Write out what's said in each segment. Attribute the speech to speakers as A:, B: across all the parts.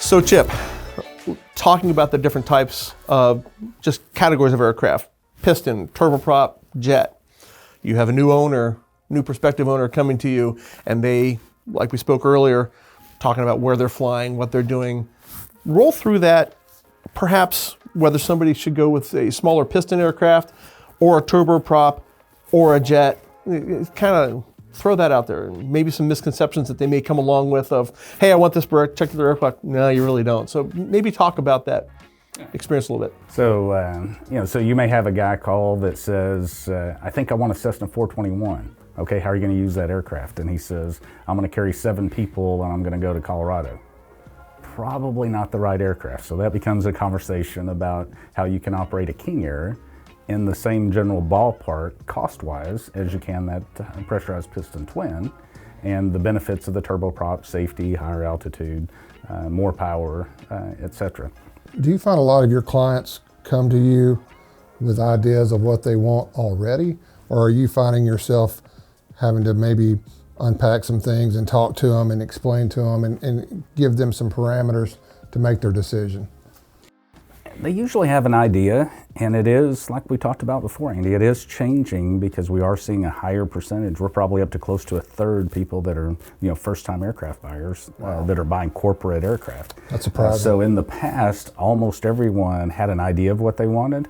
A: So Chip, talking about the different types of just categories of aircraft, piston, turboprop, jet. You have a new owner, new prospective owner coming to you, and they, like we spoke earlier, talking about where they're flying, what they're doing. Roll through that, perhaps whether somebody should go with a smaller piston aircraft or a turboprop or a jet. Kind of throw that out there. Maybe some misconceptions that they may come along with of, hey, I want this particular aircraft. No, you really don't. So maybe talk about that experience a little bit.
B: So, so you may have a guy call that says, I think I want a Cessna 421. Okay, how are you going to use that aircraft? And he says, I'm going to carry 7 people and I'm going to go to Colorado. Probably not the right aircraft. So that becomes a conversation about how you can operate a King Air in the same general ballpark cost-wise as you can that pressurized piston twin, and the benefits of the turboprop, safety, higher altitude, more power, etc.
C: Do you find a lot of your clients come to you with ideas of what they want already, or are you finding yourself having to maybe unpack some things and talk to them and explain to them and give them some parameters to make their decision?
B: They usually have an idea, and it is, like we talked about before, Andy, it is changing because we are seeing a higher percentage. We're probably up to close to a third people that are, first-time aircraft buyers that are buying corporate aircraft.
C: That's surprising.
B: So in the past, almost everyone had an idea of what they wanted.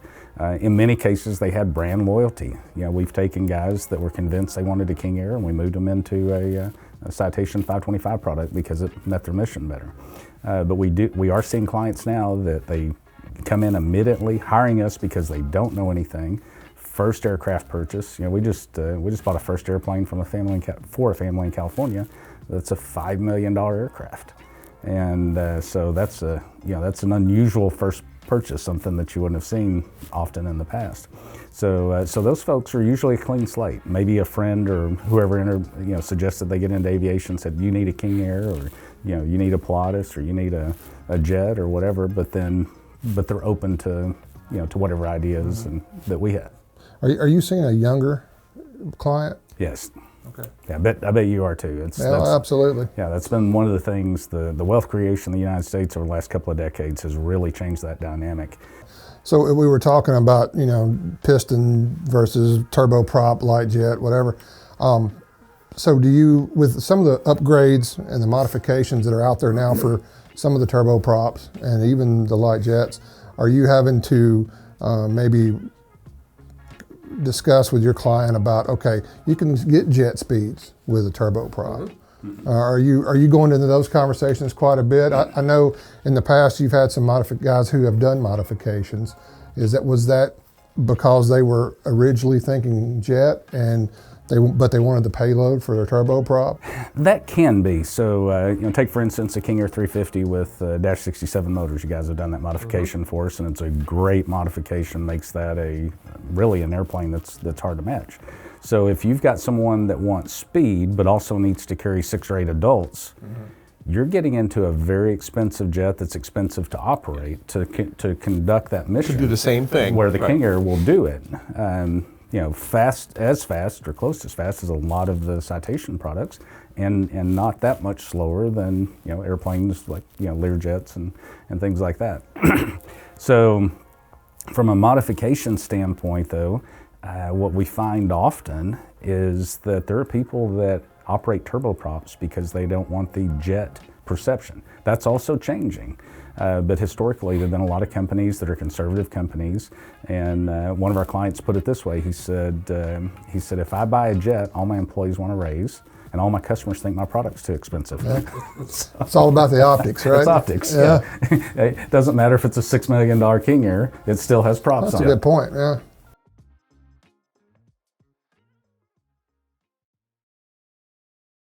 B: In many cases, they had brand loyalty. We've taken guys that were convinced they wanted a King Air, and we moved them into a Citation 525 product because it met their mission better. But we are seeing clients now that they come in immediately, hiring us because they don't know anything. First aircraft purchase. We just bought a first airplane from for a family in California. That's a $5 million aircraft, and so that's an unusual first purchase, something that you wouldn't have seen often in the past. So those folks are usually a clean slate. Maybe a friend or whoever suggested they get into aviation, said you need a King Air, or you need a Pilatus, or you need a jet or whatever. But they're open to to whatever ideas that we have.
C: Are you seeing a younger client?
B: Yes.
C: Okay.
B: Yeah, I bet you are too.
C: Absolutely.
B: Yeah, that's been one of the things. The wealth creation in the United States over the last couple of decades has really changed that dynamic.
C: So we were talking about piston versus turboprop, light jet, whatever. So do you, with some of the upgrades and the modifications that are out there now for some of the turboprops and even the light jets, are you having to maybe discuss with your client about, okay, you can get jet speeds with a turboprop? Are you going into those conversations quite a bit? I know in the past you've had some guys who have done modifications. Was that because they were originally thinking jet but they wanted the payload for their turboprop?
B: That can be. So, take for instance a King Air 350 with Dash 67 motors. You guys have done that modification for us, and it's a great modification. Makes that really an airplane that's hard to match. So, if you've got someone that wants speed but also needs to carry 6 or 8 adults, you're getting into a very expensive jet that's expensive to operate to conduct that mission.
A: To do the same thing.
B: Where the King Air will do it. Fast or close as fast as a lot of the Citation products, and not that much slower than airplanes like Learjets and things like that. So, from a modification standpoint, though, what we find often is that there are people that operate turboprops because they don't want the jet perception. That's also changing. But historically, there have been a lot of companies that are conservative companies, and one of our clients put it this way. He said, if I buy a jet, all my employees want a raise, and all my customers think my product's too expensive.
C: Yeah. It's all about the optics, right?
B: It's optics. Yeah. It doesn't matter if it's a $6 million King Air; it still has props on it.
C: That's a good point. Yeah.